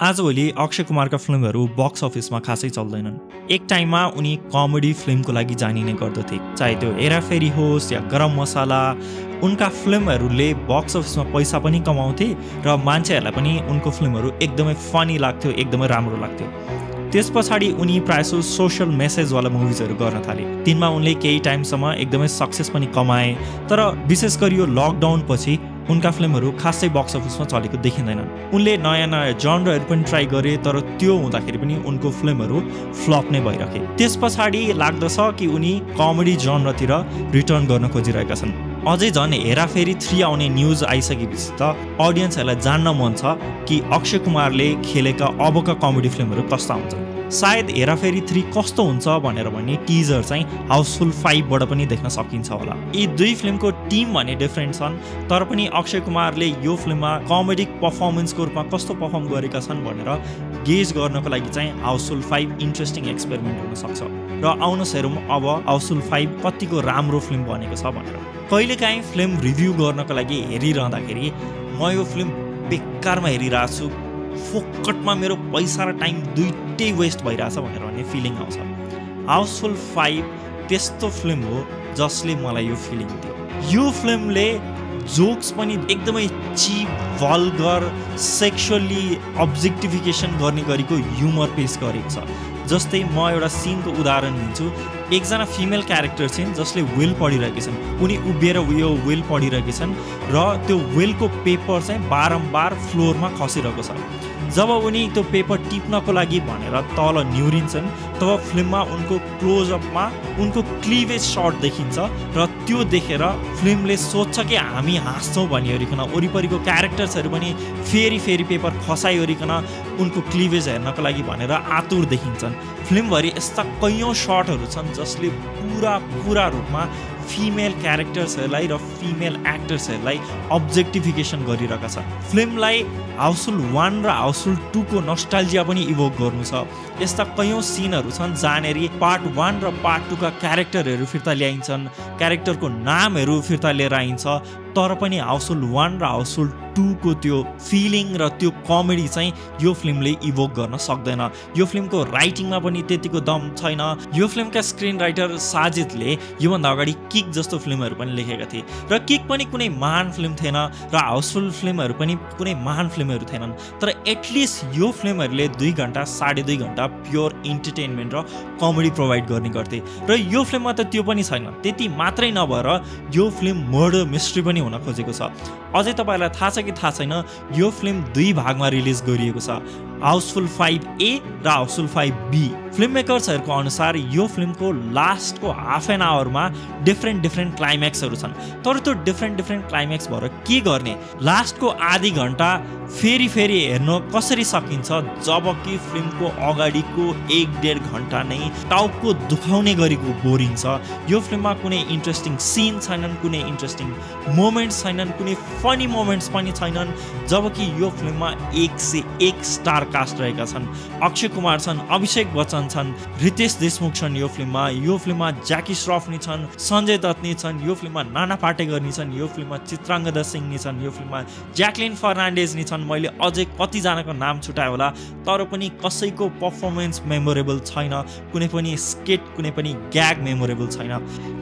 आजभोलि अक्षय कुमारका फिल्महरू बक्स अफिसमा खासै चल्दैनन्। एक टाइममा उनी कमेडी फिल्मको लागि जानिने गर्दथे, चाहे त्यो हेराफेरी होस् या गरम मसाला। उनका फिल्महरूले बक्स अफिसमा पैसा पनि कमाउँथे र मान्छेहरूलाई पनि उनको फिल्महरू एकदमै फनी लाग्थ्यो, एकदमै राम्रो लाग्थ्यो। त्यस पछाडि उनी प्रायः सोशल मेसेजवाला मुभिजहरू गर्न थाले। तिनमा उनले केही टाइमसम्म एकदमै सक्सेस पनि कमाए, तर विशेष गरी यो लकडाउन पछि उनका फिल्महरू खासै बक्स अफिसमा चलेको देखिँदैनन्। उनले नयाँ नयाँ जनरहरू पनि ट्राई गरे, तर त्यो हुँदाखेरि पनि उनको फिल्महरू फ्लप नै भइरहे। त्यस पछाडि लाग्दछ कि उनी कमेडी जनरतिर रिटर्न गर्न खोजिरहेका छन्। अझै झन् हेराफेरी 3 आउने न्युज आइसकेपछि त अडियन्सहरूलाई जान्न मन छ कि अक्षय कुमारले खेलेका अबका कमेडी फिल्महरू कस्ता हुन्छन्। सायद हेराफेरी 3 कस्तो हुन्छ भनेर भन्ने टिजर चाहिँ हाउसफुल 5 बाट पनि देख्न सकिन्छ होला। यी दुई फिल्मको टिम भने डिफरेन्ट छन्, तर पनि अक्षय कुमारले यो फिल्ममा कमेडिक पर्फर्मेन्सको रूपमा कस्तो पर्फर्म गरेका छन् भनेर गेज गर्नको लागि चाहिँ हाउसफुल 5 इन्ट्रेस्टिङ एक्सपेरिमेन्ट हुन सक्छ। र आउनुहोस् हेरौँ अब हाउसफुल 5 कतिको राम्रो फिल्म बनेको छ भनेर। कहिलेकाहीँ फिल्म रिभ्यू गर्नको लागि हेरिरहँदाखेरि म यो फिल्म बेकारमा हेरिरहेको छु, फोकटमा मेरो पैसा र टाइम दुइटै वेस्ट भइरहेछ भनेर भन्ने फिलिङ आउँछ। हाउसफुल 5 त्यस्तो फिल्म हो जसले मलाई यो फिलिङ दियो। यो फिल्मले जोक्स पनि एकदमै चिप, भल्गर, सेक्सुअली अब्जेक्टिफिकेसन गर्ने गरीको ह्युमर पेश गरेको छ। जस्तै म एउटा सिनको उदाहरण दिन्छु। एकजना फिमेल क्यारेक्टर छिन् जसले विल पढिरहेकी छन्। उनी उभिएर यो विल पढिरहेकी छन् र त्यो विलको पेपर चाहिँ बारम्बार फ्लोरमा खसिरहेको छ। जब उनी त्यो पेपर टिप्नको लागि भनेर तल निहुरिन्छन् तब फिल्ममा उनको क्लोजअपमा उनको क्लिभेज सर्ट देखिन्छ र त्यो देखेर फिल्मले सोध्छ कि हामी हाँस्छौँ भनिओरिकन वरिपरिको क्यारेक्टर्सहरू पनि फेरि पेपर खसाइओरिकन उनको क्लिभेज हेर्नको लागि भनेर आतुर देखिन्छन्। फिल्मभरि यस्ता कैयौँ सर्टहरू छन् जसले पुरा रूपमा फिमेल क्यारेक्टर्सहरूलाई र फिमेल एक्टर्सहरूलाई अब्जेक्टिफिकेसन गरिरहेका छन्। फिल्मलाई हाउसफुल 1 र हाउसफुल 2 को नस्टाल्जिया पनि इभोक गर्नु छ। यस्ता कैयौँ सिनहरू छन् जहाँनेर पार्ट 1 र पार्ट 2 का क्यारेक्टरहरू फिर्ता ल्याइन्छन्, क्यारेक्टरको नामहरू फिर्ता लिएर आइन्छ, तर पनि हाउसफुल 1 र हाउसफुल 2 को त्यो फिलिङ र त्यो कमेडी चाहिँ यो फिल्मले इभोक गर्न सक्दैन। यो फिल्मको राइटिङमा पनि त्यतिको दम छैन। यो फिल्मका स्क्रिन राइटर साजिदले योभन्दा अगाडि किक जस्तो फिल्महरू पनि लेखेका थिए र किक पनि कुनै महान फिल्म थिएन र हाउसफुल फिल्महरू पनि कुनै महान फिल्महरू थिएनन्, तर एटलिस्ट यो फिल्महरूले 2 घण्टा 2.5 घण्टा प्योर इन्टरटेनमेन्ट र कमेडी प्रोभाइड गर्ने गर्थे। र यो फिल्ममा त त्यो पनि छैन। त्यति मात्रै नभएर यो फिल्म मर्डर मिस्ट्री पनि हुन खोजेको छ। अझै तपाईँलाई थाहा छ कि थाहा छैन, यो फिल्म 2 भागमा रिलिज गरिएको छ, हाउसफुल 5A र हाउसफुल 5B। फिल्म मेकर्सहरूको अनुसार यो फिल्मको लास्टको हाफ एन आवरमा डिफ्रेन्ट क्लाइम्याक्सहरू छन्, तर त्यो डिफ्रेन्ट क्लाइम्याक्स भएर के गर्ने? लास्टको आधी घण्टा फेरि हेर्न कसरी सकिन्छ जबकि फिल्मको अगाडिको 1.5 घण्टा नै टाउको दुखाउने गरीको बोरिङ छ। यो फिल्ममा कुनै इन्ट्रेस्टिङ सिन छैनन्, कुनै इन्ट्रेस्टिङ मोमेन्ट्स छैनन्, कुनै फनी मोमेन्ट्स पनि छैनन्, जबकि यो फिल्ममा 1 से 1 स्टार कास्ट रहेका छन्। अक्षय कुमार छन्, अभिषेक बच्चन छन्, रितेश देशमुख छन् यो फिल्ममा। यो फिल्ममा ज्याकी श्रफ नि छन्, सञ्जय दत्त नि छन्, यो फिल्ममा नाना पाटेकर नि छन्, यो फिल्ममा चित्राङ्गदा सिंह नि छन्, यो फिल्ममा ज्याक्लिन फर्नान्डेज नि छन्। मैले अझै कतिजनाको नाम छुटाएँ होला, तर पनि कसैको पर्फर्मेन्स मेमोरेबल छैन, कुनै पनि स्केट, कुनै पनि ग्याग मेमोरेबल छैन।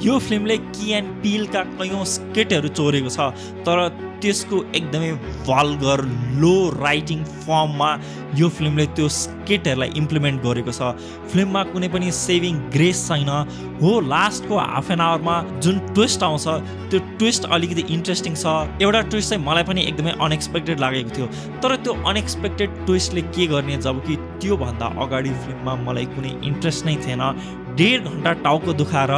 यो फिल्मले की एन्ड पीलका कैयौँ स्केटहरू चोरेको छ, तर त्यसको एकदमै भल्गर लो राइटिङ फर्ममा यो फिल्मले त्यो स्केटहरूलाई इम्प्लिमेन्ट गरेको छ। फिल्ममा कुनै पनि सेभिङ ग्रेस छैन। हो, लास्टको हाफ एन आवरमा जुन ट्विस्ट आउँछ त्यो ट्विस्ट अलिकति इन्ट्रेस्टिङ छ। एउटा ट्विस्ट चाहिँ मलाई पनि एकदमै अनएक्सपेक्टेड लागेको थियो, तर त्यो अनएक्सपेक्टेड ट्विस्टले के गर्ने जबकि त्योभन्दा अगाडि फिल्ममा मलाई कुनै इन्ट्रेस्ट नै थिएन। 1.5 घण्टा टाउको दुखाएर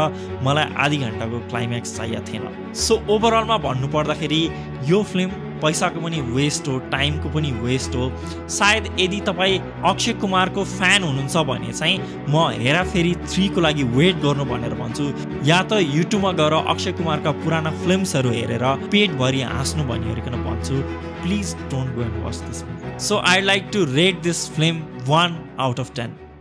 मलाई आधी घण्टाको क्लाइम्याक्स चाहिएको थिएन। सो ओभरअलमा भन्नुपर्दाखेरि यो फिल्म पैसाको पनि वेस्ट हो, टाइमको पनि वेस्ट हो। सायद यदि तपाईँ अक्षय कुमारको फ्यान हुनुहुन्छ भने चाहिँ म हेराफेरी 3 को लागि वेट गर्नु भनेर भन्छु, या त युट्युबमा गएर अक्षय कुमारका पुराना फिल्म्सहरू हेरेर पेटभरि हाँस्नु भनिओरिकन भन्छु। Please don't go and watch this film. So I like to rate this film 1 out of 10.